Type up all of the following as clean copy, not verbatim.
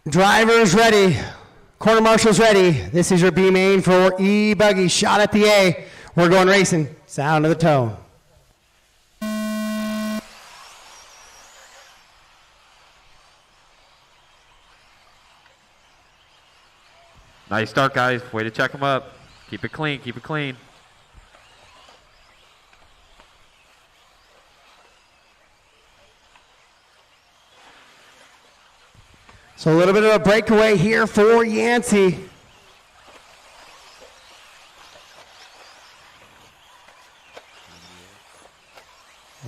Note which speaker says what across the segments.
Speaker 1: Drivers ready. Corner marshals ready. This is your B main for Buggy. Shot at the A. We're going racing. Sound of the tone.
Speaker 2: Nice start, guys. Way to check them up. Keep it clean. Keep it clean.
Speaker 1: So a little bit of a breakaway here for Yancey.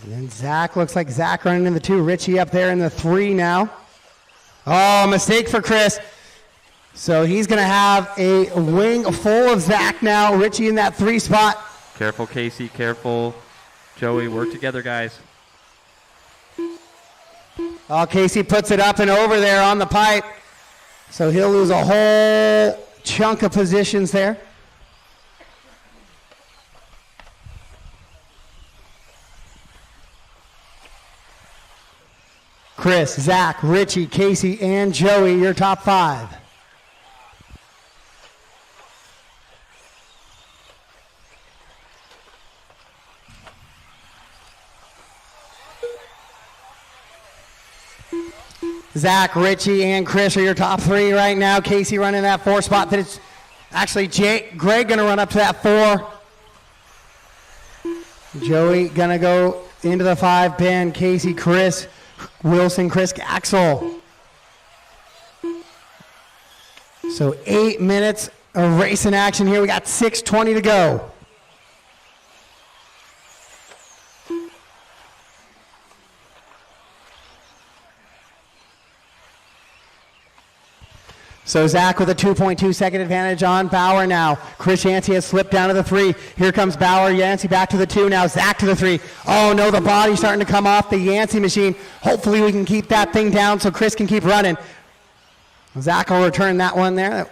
Speaker 1: And then Zach, looks like Zach running in the 2. Richie up there in the 3 now. Oh, mistake for Chris. So he's going to have a wing full of Zach now. Richie in that 3 spot.
Speaker 2: Careful, Casey. Careful. Joey, work together, guys.
Speaker 1: Oh, Casey puts it up and over there on the pipe. So he'll lose a whole chunk of positions there. Chris, Zach, Richie, Casey, and Joey, your top 5. Zach, Richie, and Chris are your top 3 right now. Casey running that 4 spot. Then it's actually Greg going to run up to that 4. Joey going to go into the 5. Ben, Casey, Chris, Wilson, Chris, Gaczol. So 8 minutes of racing action here. We got 6:20 to go. So Zach with a 2.2 second advantage on Bauer now. Chris Yancey has slipped down to the 3. Here comes Bauer. Yancey back to the 2 now. Zach to the 3. Oh no, the body's starting to come off the Yancey machine. Hopefully we can keep that thing down so Chris can keep running. Zach will return that one there.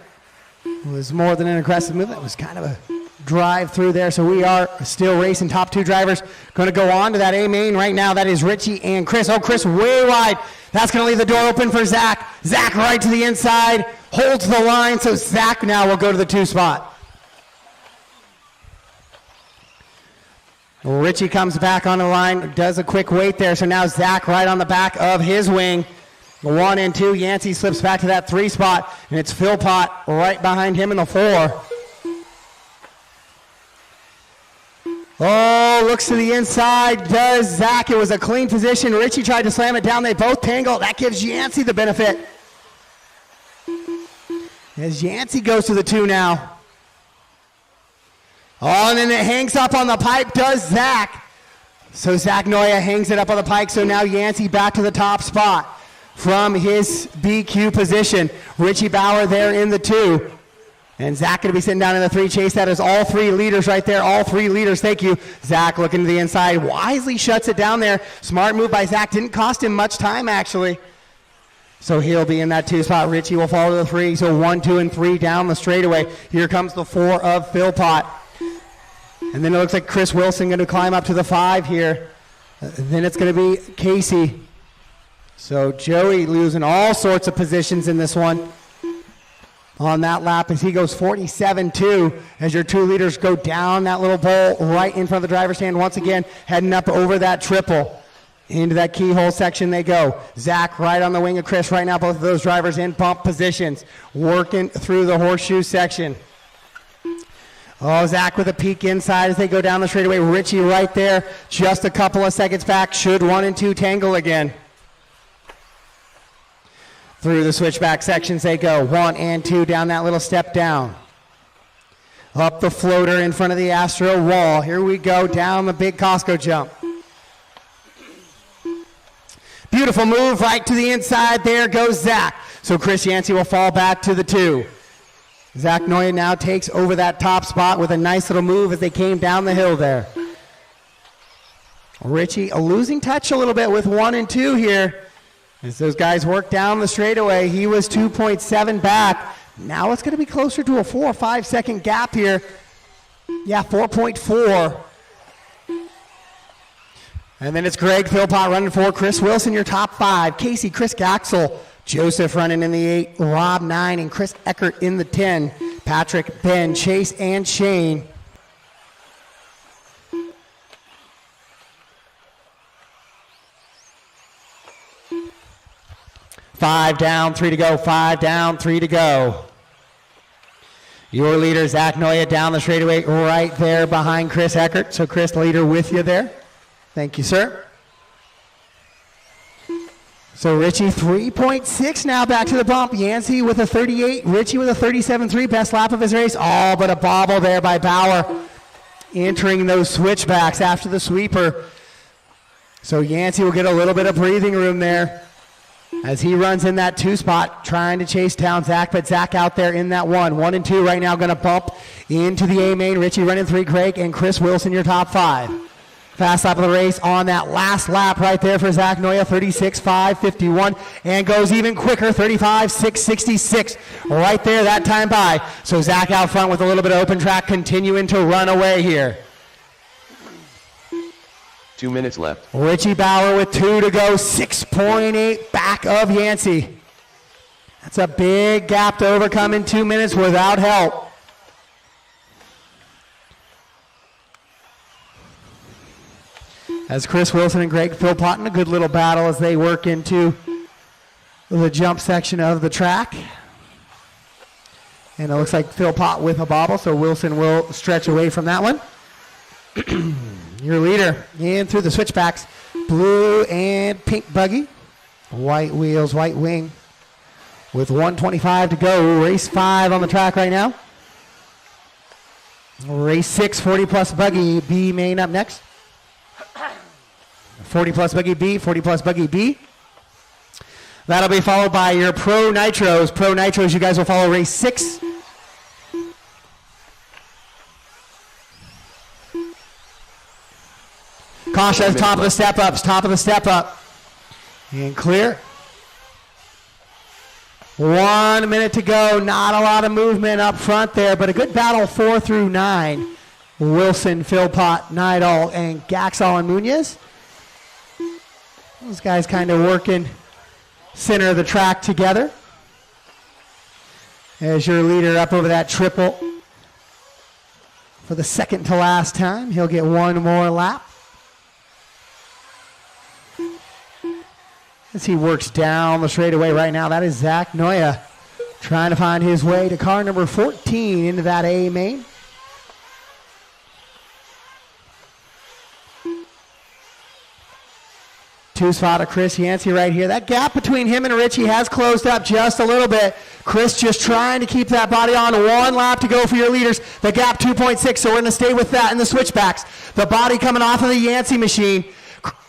Speaker 1: That was more than an aggressive move. That was kind of a drive through there. So we are still racing. Top 2 drivers going to go on to that AMain right now. That is Richie and Chris. Oh, Chris way wide. That's going to leave the door open for Zach. Zach right to the inside. Holds the line, so Zach now will go to the 2 spot. Richie comes back on the line, does a quick wait there, so now Zach right on the back of his wing. 1 and 2, Yancey slips back to that 3 spot, and it's Philpott right behind him in the 4. Oh, looks to the inside, does Zach. It was a clean position. Richie tried to slam it down. They both tangle. That gives Yancey the benefit. As Yancey goes to the 2 now. Oh, and then it hangs up on the pipe, does Zach. So Zach Noia hangs it up on the pike, so now Yancey back to the top spot from his BQ position. Richie Bauer there in the 2. And Zach going to be sitting down in the 3. Chase, that is all 3 leaders right there. All 3 leaders, thank you. Zach looking to the inside, wisely shuts it down there. Smart move by Zach, didn't cost him much time actually. So he'll be in that 2 spot. Richie will fall to the 3. So 1, 2, and 3 down the straightaway. Here comes the 4 of Philpott. And then it looks like Chris Wilson going to climb up to the 5 here. Then it's going to be Casey. So Joey losing all sorts of positions in this one. On that lap as he goes 47-2 as your 2 leaders go down that little bowl right in front of the driver's stand. Once again, heading up over that triple. Into that keyhole section they go. Zach right on the wing of Chris right now. Both of those drivers in bump positions. Working through the horseshoe section. Oh, Zach with a peek inside as they go down the straightaway. Richie right there. Just a couple of seconds back. Should 1 and 2 tangle again. Through the switchback sections they go. 1 and 2 down that little step down. Up the floater in front of the Astro wall. Here we go down the big Costco jump. Beautiful move right to the inside. There goes Zach. So Chris Yancey will fall back to the 2. Zach Noia now takes over that top spot with a nice little move as they came down the hill there. Richie losing touch a little bit with 1 and 2 here. As those guys work down the straightaway, he was 2.7 back. Now it's going to be closer to a 4 or 5 second gap here. Yeah, 4.4. And then it's Greg Philpott running for Chris Wilson, your top 5. Casey, Chris Gaczol, Joseph running in the 8, Rob 9, and Chris Echard in the 10. Patrick, Ben, Chase, and Shane. Five down, 3 to go. 5 down, 3 to go. Your leader, Zach Noia, down the straightaway right there behind Chris Echard. So Chris, leader with you there. Thank you, sir. So Richie, 3.6 now back to the bump. Yancey with a 38. Richie with a 37.3. Best lap of his race. All but a bobble there by Bauer. Entering those switchbacks after the sweeper. So Yancey will get a little bit of breathing room there as he runs in that 2 spot, trying to chase down Zach, but Zach out there in that 1. 1 and 2 right now going to bump into the AMain. Richie running 3, Craig, and Chris Wilson, your top 5. Fast lap of the race on that last lap right there for Zach Noia, 36.551, and goes even quicker, 35.666. Right there that time by. So Zach out front with a little bit of open track, continuing to run away here.
Speaker 3: 2 minutes left.
Speaker 1: Richie Bauer with 2 to go, 6.8 back of Yancey. That's a big gap to overcome in 2 minutes without help. As Chris Wilson and Greg Philpott in a good little battle as they work into the jump section of the track. And it looks like Philpott with a bobble, so Wilson will stretch away from that one. Your leader in through the switchbacks, blue and pink buggy, white wheels, white wing, with 1:25 to go. Race 5 on the track right now. Race 6, 40 plus buggy B main up next. 40 plus buggy B, 40 plus buggy B. That'll be followed by your Pro Nitros. Pro Nitros, you guys will follow race 6. Caution, top of the step ups, top of the step up. And clear. 1 minute to go, not a lot of movement up front there, but a good battle 4 through 9. Wilson, Philpott, Nydahl, and Gaczol and Muniz. Those guys kind of working center of the track together. As your leader up over that triple for the second to last time. He'll get one more lap. As he works down the straightaway right now, that is Zach Noia trying to find his way to car number 14 into that AMain. Two spot of Chris Yancey right here. That gap between him and Richie has closed up just a little bit. Chris just trying to keep that body on. 1 lap to go for your leaders. The gap 2.6, so we're going to stay with that in the switchbacks. The body coming off of the Yancey machine.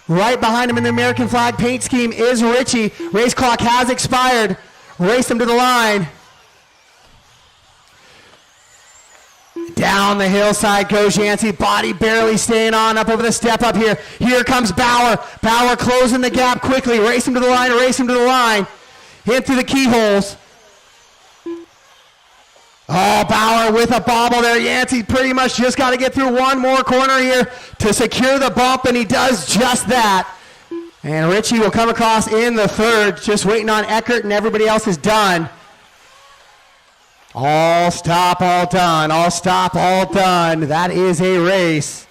Speaker 1: Right behind him in the American flag paint scheme is Richie. Race clock has expired. Race him to the line. Down the hillside goes Yancey. Body barely staying on up over the step up here. Here comes Bauer. Bauer closing the gap quickly. Race him to the line, race him to the line. Hit through the keyholes. Oh, Bauer with a bobble there. Yancey pretty much just got to get through one more corner here to secure the bump, and he does just that. And Richie will come across in the third, just waiting on Echard, and everybody else is done. All stop, all done. All stop, all done. That is a race.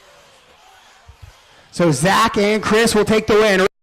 Speaker 1: So Zach and Chris will take the win.